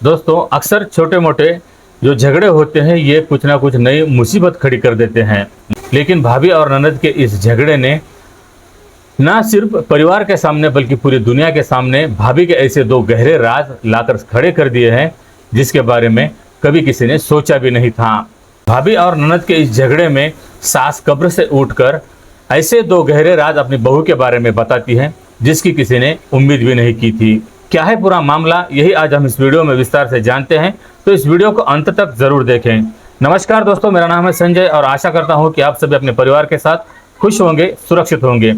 दोस्तों अक्सर छोटे मोटे जो झगड़े होते हैं ये कुछ ना कुछ नई मुसीबत खड़ी कर देते हैं। लेकिन भाभी और ननद के इस झगड़े ने ना सिर्फ परिवार के सामने बल्कि पूरी दुनिया के सामने भाभी के ऐसे दो गहरे राज लाकर खड़े कर दिए हैं जिसके बारे में कभी किसी ने सोचा भी नहीं था। भाभी और ननद के इस झगड़े में सास कब्र से उठकर ऐसे दो गहरे राज अपनी बहू के बारे में बताती है जिसकी किसी ने उम्मीद भी नहीं की थी। क्या है पूरा मामला, यही आज हम इस वीडियो में विस्तार से जानते हैं, तो इस वीडियो को अंत तक जरूर देखें। नमस्कार दोस्तों, मेरा नाम है संजय और आशा करता हूं कि आप सभी अपने परिवार के साथ खुश होंगे, सुरक्षित होंगे।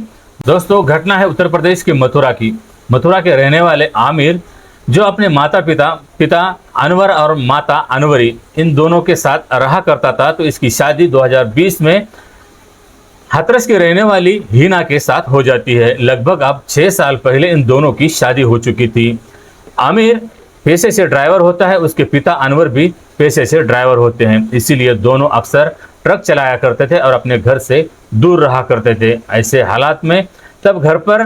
दोस्तों घटना है उत्तर प्रदेश के मथुरा की। मथुरा के रहने वाले आमिर जो अपने पिता अनवर और माता अनवरी इन दोनों के साथ रहा करता था, तो इसकी शादी 2020 में हाथरस की रहने वाली हीना के साथ हो जाती है। लगभग अब 6 साल पहले इन दोनों की शादी हो चुकी थी। आमिर पेशे से ड्राइवर होता है, उसके पिता अनवर भी पेशे से ड्राइवर होते हैं, इसीलिए दोनों अक्सर ट्रक चलाया करते थे और अपने घर से दूर रहा करते थे। ऐसे हालात में तब घर पर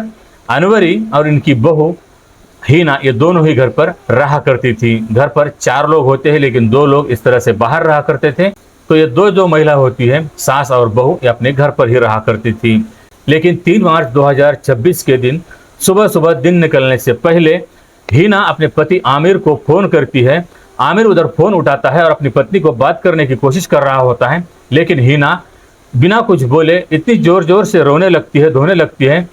अनवरी और इनकी बहू हीना ये दोनों ही घर पर रहा करती थी। घर पर 4 लोग होते हैं लेकिन 2 लोग इस तरह से बाहर रहा करते थे, तो ये दो महिला होती है, सास और बहू, ये अपने घर पर ही रहा करती थी। लेकिन 3 मार्च 2026 के दिन सुबह सुबह दिन निकलने से पहले हीना अपने पति आमिर को फोन करती है। आमिर उधर फोन उठाता है और अपनी पत्नी को बात करने की कोशिश कर रहा होता है, लेकिन हीना बिना कुछ बोले इतनी जोर जोर से रोने लगती है, धोने लगती है।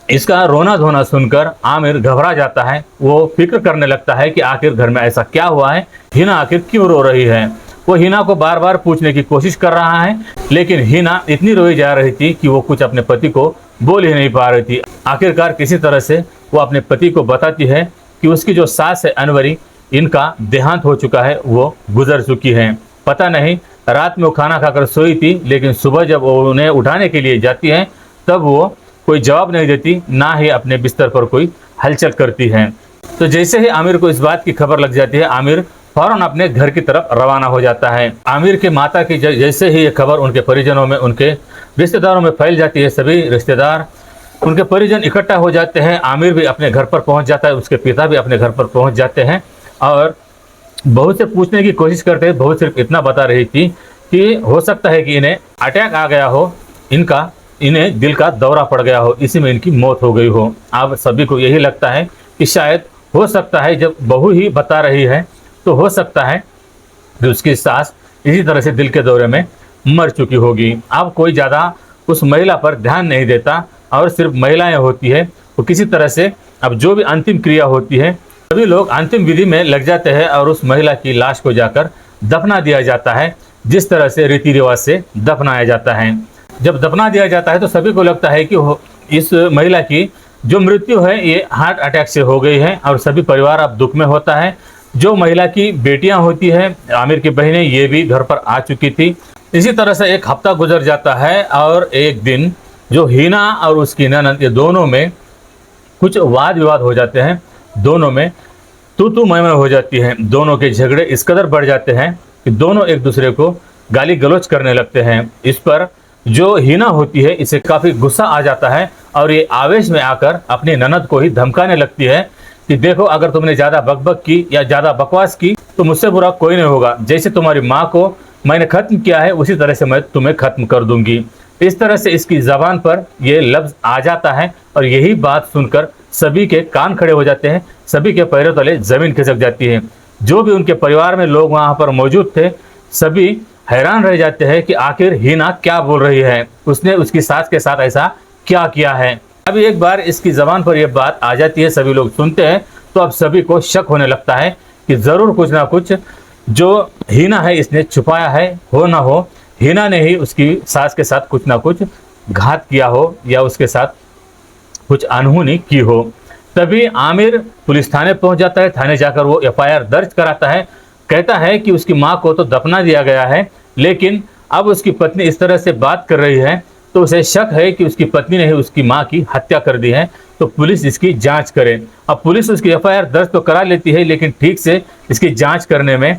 इसका रोना धोना सुनकर आमिर घबरा जाता है। वो फिक्र करने लगता है कि आखिर घर में ऐसा क्या हुआ है, हीना आखिर क्यों रो रही है। वो हीना को बार बार पूछने की कोशिश कर रहा है, लेकिन हीना इतनी रोई जा रही थी कि वो कुछ अपने पति को बोल ही नहीं पा रही थी। आखिरकार किसी तरह से वो अपने पति को बताती है कि उसकी जो सास है अनवरी, इनका देहांत हो चुका है, वो गुजर चुकी है। पता नहीं रात में वो खाना खाकर सोई थी, लेकिन सुबह जब वो उन्हें उठाने के लिए जाती है तब वो कोई जवाब नहीं देती, ना ही अपने बिस्तर पर कोई हलचल करती है। तो जैसे ही आमिर को इस बात की खबर लग जाती है, आमिर फौरन अपने घर की तरफ रवाना हो जाता है। आमिर की माता की जैसे ही ये खबर उनके परिजनों में, उनके रिश्तेदारों में फैल जाती है, सभी रिश्तेदार, उनके परिजन इकट्ठा हो जाते हैं। आमिर भी अपने घर पर पहुंच जाता है, उसके पिता भी अपने घर पर पहुंच जाते हैं और बहू से पूछने की कोशिश करते हैं। बहू सिर्फ इतना बता रही थी कि हो सकता है कि इन्हें अटैक आ गया हो, इन्हें दिल का दौरा पड़ गया हो, इसी में इनकी मौत हो गई हो। अब सभी को यही लगता है कि शायद हो सकता है, जब बहू ही बता रही है तो हो सकता है कि उसकी सास इसी तरह से दिल के दौरे में मर चुकी होगी। अब कोई ज़्यादा उस महिला पर ध्यान नहीं देता और सिर्फ महिलाएं होती है, तो किसी तरह से अब जो भी अंतिम क्रिया होती है सभी लोग अंतिम विधि में लग जाते हैं और उस महिला की लाश को जाकर दफना दिया जाता है, जिस तरह से रीति रिवाज से दफनाया जाता है। जब दफना दिया जाता है तो सभी को लगता है कि इस महिला की जो मृत्यु है ये हार्ट अटैक से हो गई है और सभी परिवार अब दुख में होता है। जो महिला की बेटियां होती है, आमिर की बहनें, ये भी घर पर आ चुकी थी। इसी तरह से एक हफ्ता गुजर जाता है और एक दिन जो हीना और उसकी ननद, ये दोनों में कुछ वाद विवाद हो जाते हैं, दोनों में तू मैं हो जाती है। दोनों के झगड़े इस कदर बढ़ जाते हैं कि दोनों एक दूसरे को गाली गलौज करने लगते हैं। इस पर जो हीना होती है इसे काफ़ी गुस्सा आ जाता है और ये आवेश में आकर अपनी ननद को ही धमकाने लगती है कि देखो, अगर तुमने ज़्यादा बकबक की या ज़्यादा बकवास की तो मुझसे बुरा कोई नहीं होगा। जैसे तुम्हारी माँ को मैंने ख़त्म किया है उसी तरह से मैं तुम्हें ख़त्म कर दूंगी। इस तरह से इसकी ज़बान पर यह लफ्ज़ आ जाता है और यही बात सुनकर सभी के कान खड़े हो जाते हैं, सभी के पैरों तले ज़मीन खिसक जाती है। जो भी उनके परिवार में लोग वहाँ पर मौजूद थे सभी हैरान रह जाते हैं कि आखिर हीना क्या बोल रही है, उसने उसकी सास के साथ ऐसा क्या किया है। अभी एक बार इसकी ज़बान पर यह बात आ जाती है, सभी लोग सुनते हैं, तो अब सभी को शक होने लगता है कि ज़रूर कुछ ना कुछ जो हीना है इसने छुपाया है, हो ना हो हीना ने ही उसकी सास के साथ कुछ ना कुछ घात किया हो या उसके साथ कुछ अनहोनी की हो। तभी आमिर पुलिस थाने पहुंच जाता है। थाने जाकर वो FIR दर्ज कराता है, कहता है कि उसकी माँ को तो दफना दिया गया है, लेकिन अब उसकी पत्नी इस तरह से बात कर रही है तो उसे शक है कि उसकी पत्नी ने ही उसकी माँ की हत्या कर दी है, तो पुलिस इसकी जांच करे। अब पुलिस उसकी FIR दर्ज तो करा लेती है, लेकिन ठीक से इसकी जांच करने में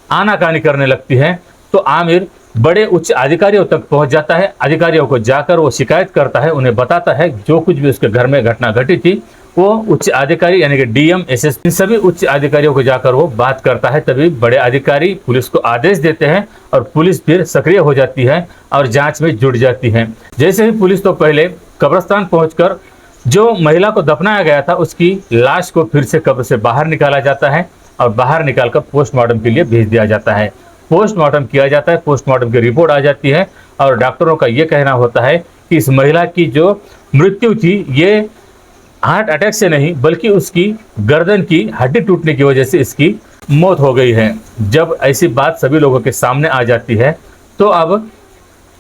आनाकानी करने लगती है। तो आमिर बड़े उच्च अधिकारियों तक पहुंच जाता है। अधिकारियों को जाकर वो शिकायत करता है, उन्हें बताता है जो कुछ भी उसके घर में घटना घटी थी वो उच्च अधिकारी यानी कि डीएम, एसएसपी, इन सभी उच्च अधिकारियों को जाकर वो बात करता है। तभी बड़े अधिकारी पुलिस को आदेश देते हैं और पुलिस फिर सक्रिय हो जाती है और जांच में जुट जाती है। जैसे ही पुलिस तो पहले कब्रिस्तान पहुंचकर जो महिला को दफनाया गया था उसकी लाश को फिर से कब्र से बाहर निकाला जाता है और बाहर निकालकर पोस्टमार्टम के लिए भेज दिया जाता है। पोस्टमार्टम किया जाता है, पोस्टमार्टम की रिपोर्ट आ जाती है और डॉक्टरों का ये कहना होता है कि इस महिला की जो मृत्यु थी ये हार्ट अटैक से नहीं बल्कि उसकी गर्दन की हड्डी टूटने की वजह से इसकी मौत हो गई है। जब ऐसी बात सभी लोगों के सामने आ जाती है तो अब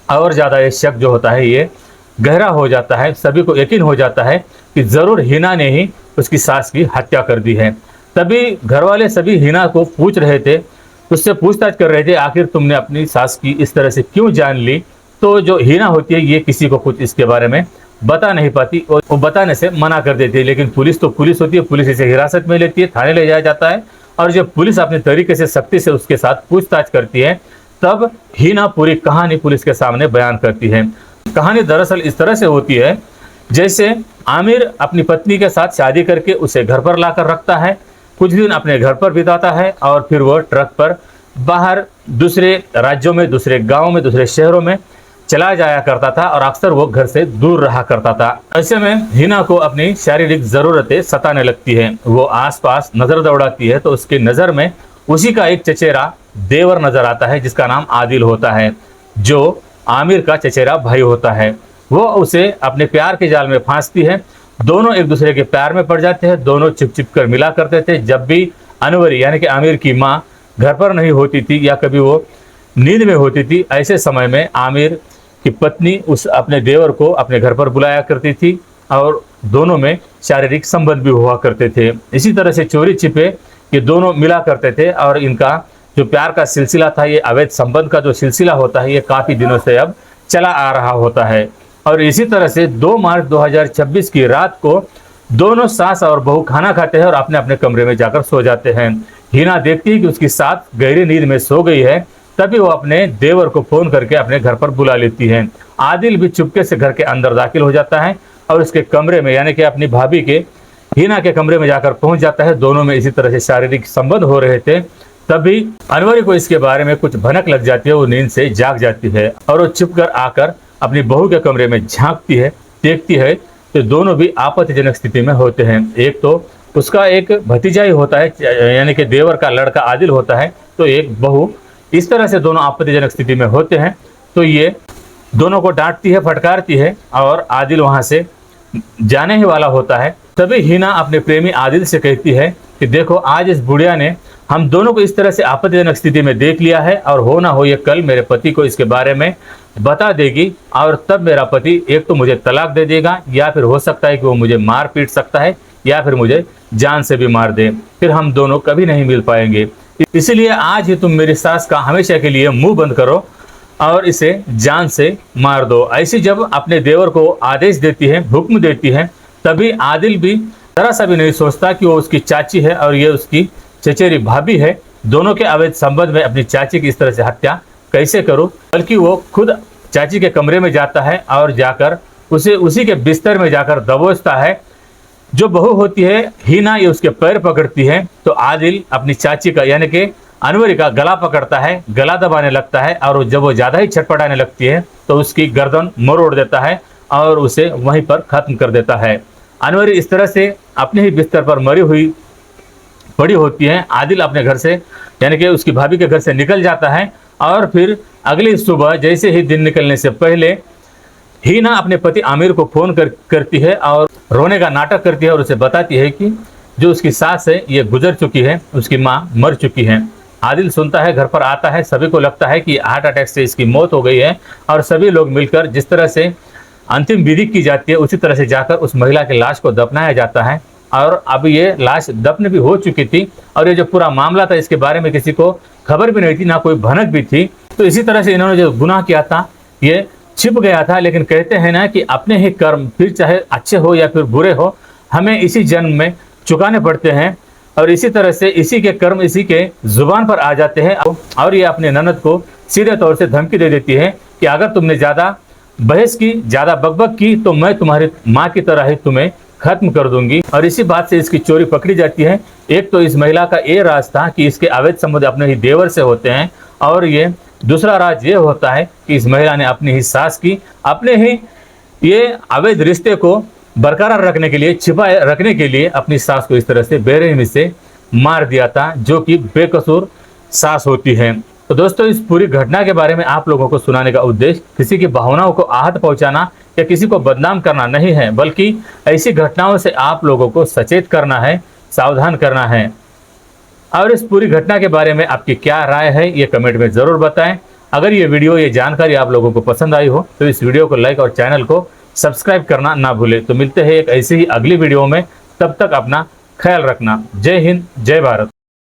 और ज़्यादा ये शक जो होता है ये गहरा हो जाता है। सभी को यकीन हो जाता है कि ज़रूर हिना ने ही उसकी सास की हत्या कर दी है। तभी घर वाले सभी हिना को पूछ रहे थे, उससे पूछताछ कर रहे थे, आखिर तुमने अपनी सास की इस तरह से क्यों जान ली। तो जो हिना होती है ये किसी को कुछ इसके बारे में बता नहीं पाती और वो बताने से मना कर देती है। लेकिन पुलिस तो पुलिस होती है, पुलिस इसे हिरासत में लेती है, थाने ले जाया जाता है और जब पुलिस अपने तरीके से सख्ती से उसके साथ पूछताछ करती है तब हिना पूरी कहानी पुलिस के सामने बयान करती है। कहानी दरअसल इस तरह से होती है जैसे आमिर अपनी पत्नी के साथ शादी करके उसे घर पर लाकर रखता है, कुछ दिन अपने घर पर बिताता है और फिर वो ट्रक पर बाहर दूसरे राज्यों में, दूसरे गाँव में, दूसरे शहरों में चला जाया करता था और अक्सर वो घर से दूर रहा करता था। ऐसे में हिना को अपनी शारीरिक जरूरतें सताने लगती है। वो आसपास नजर दौड़ाती है तो उसकी नजर में उसी का एक चचेरा देवर नजर आता है जिसका नाम आदिल होता है, जो आमिर का चचेरा भाई होता है। वो उसे अपने प्यार के जाल में फांसती है। दोनों एक दूसरे के प्यार में पड़ जाते हैं। दोनों चिप चिप कर मिला करते थे। जब भी अनवरी यानी कि आमिर की माँ घर पर नहीं होती थी या कभी वो नींद में होती थी, ऐसे समय में आमिर की पत्नी उस अपने देवर को अपने घर पर बुलाया करती थी और दोनों में शारीरिक संबंध भी हुआ करते थे। इसी तरह से चोरी छिपे ये दोनों मिला करते थे और इनका जो प्यार का सिलसिला था, ये अवैध संबंध का जो सिलसिला होता है, ये काफ़ी दिनों से अब चला आ रहा होता है। और इसी तरह से 2 मार्च 2026 की रात को दोनों सास और बहू खाना खाते हैं और अपने अपने कमरे में जाकर सो जाते हैं। हिना देखती है कि उसकी सास गहरी नींद में सो गई है, तभी वो अपने देवर को फोन करके अपने घर पर बुला लेती है। आदिल भी चुपके से घर के अंदर दाखिल हो जाता है और उसके कमरे में यानी कि अपनी भाभी के हिना के कमरे में जाकर पहुंच जाता है। दोनों में इसी तरह से शारीरिक संबंध हो रहे थे। तभी अनवरी को इसके बारे में कुछ भनक लग जाती है। वो नींद से जाग जाती है और वो चुप कर आकर अपनी बहू के कमरे में झांकती है, देखती है तो दोनों भी आपत्तिजनक स्थिति में होते हैं। एक तो उसका एक भतीजा ही होता है यानी कि देवर का लड़का आदिल होता है, तो एक बहू। इस तरह से दोनों आपत्तिजनक स्थिति में होते हैं। तो ये दोनों को डांटती है, फटकारती है और आदिल वहां से जाने ही वाला होता है। तभी हिना अपने प्रेमी आदिल से कहती है कि देखो, आज इस बुढ़िया ने हम दोनों को इस तरह से आपत्तिजनक स्थिति में देख लिया है और हो ना हो ये कल मेरे पति को इसके बारे में बता देगी और तब मेरा पति एक तो मुझे तलाक दे देगा या फिर हो सकता है कि वो मुझे मार पीट सकता है या फिर मुझे जान से भी मार दे। फिर हम दोनों कभी नहीं मिल पाएंगे। इसलिए आज ही तुम मेरी सास का हमेशा के लिए मुंह बंद करो और इसे जान से मार दो। ऐसी जब अपने देवर को आदेश देती है, हुक्म देती है, तभी आदिल भी जरा सा भी नहीं सोचता कि वो उसकी चाची है और ये उसकी चचेरी भाभी है। दोनों के अवैध संबंध में अपनी चाची की इस तरह से हत्या कैसे करूं, बल्कि वो खुद चाची के कमरे में जाता है और जाकर उसे उसी के बिस्तर में जाकर दबोचता है। जो बहू होती है हिना, ये उसके पैर पकड़ती है तो आदिल अपनी चाची का यानी कि अनवरी का गला पकड़ता है, गला दबाने लगता है और जब वो ज़्यादा ही छटपटाने लगती है तो उसकी गर्दन मरोड़ देता है और उसे वहीं पर ख़त्म कर देता है। अनवरी इस तरह से अपने ही बिस्तर पर मरी हुई पड़ी होती है। आदिल अपने घर से यानी कि उसकी भाभी के घर से निकल जाता है और फिर अगली सुबह जैसे ही दिन निकलने से पहले हिना अपने पति आमिर को फ़ोन करती है और रोने का नाटक करती है और उसे बताती है कि जो उसकी सास है ये गुजर चुकी है, उसकी माँ मर चुकी है। आदिल सुनता है, घर पर आता है। सभी को लगता है कि हार्ट अटैक से इसकी मौत हो गई है और सभी लोग मिलकर जिस तरह से अंतिम विधि की जाती है उसी तरह से जाकर उस महिला की लाश को दफनाया जाता है। और अब ये लाश दफन भी हो चुकी थी और ये जो पूरा मामला था इसके बारे में किसी को खबर भी नहीं थी, ना कोई भनक भी थी। तो इसी तरह से इन्होंने जो गुनाह किया था ये छिप गया था। लेकिन कहते हैं ना कि अपने ही कर्म फिर चाहे अच्छे हो या फिर बुरे हो, हमें इसी जन्म में चुकाने पड़ते हैं और इसी तरह से इसी के कर्म इसी के जुबान पर आ जाते हैं। और ये अपने ननद को सीधे तौर से धमकी दे देती है कि अगर तुमने ज़्यादा बहस की, ज़्यादा बकबक की तो मैं तुम्हारी माँ की तरह ही तुम्हें खत्म कर दूंगी। और इसी बात से इसकी चोरी पकड़ी जाती है। एक तो इस महिला का ये राज था कि इसके अवैध संबंध अपने ही देवर से होते हैं, और ये दूसरा राज ये होता है कि इस महिला ने अपनी ही सास की अपने ही ये अवैध रिश्ते को बरकरार रखने के लिए, छिपाए रखने के लिए अपनी सास को इस तरह से बेरहमी से मार दिया था, जो कि बेकसूर सास होती है। तो दोस्तों, इस पूरी घटना के बारे में आप लोगों को सुनाने का उद्देश्य किसी की भावनाओं को आहत पहुंचाना या किसी को बदनाम करना नहीं है, बल्कि ऐसी घटनाओं से आप लोगों को सचेत करना है, सावधान करना है। और इस पूरी घटना के बारे में आपकी क्या राय है, ये कमेंट में ज़रूर बताएं। अगर ये वीडियो, ये जानकारी आप लोगों को पसंद आई हो तो इस वीडियो को लाइक और चैनल को सब्सक्राइब करना ना भूलें। तो मिलते हैं एक ऐसी ही अगली वीडियो में, तब तक अपना ख्याल रखना। जय हिंद, जय भारत।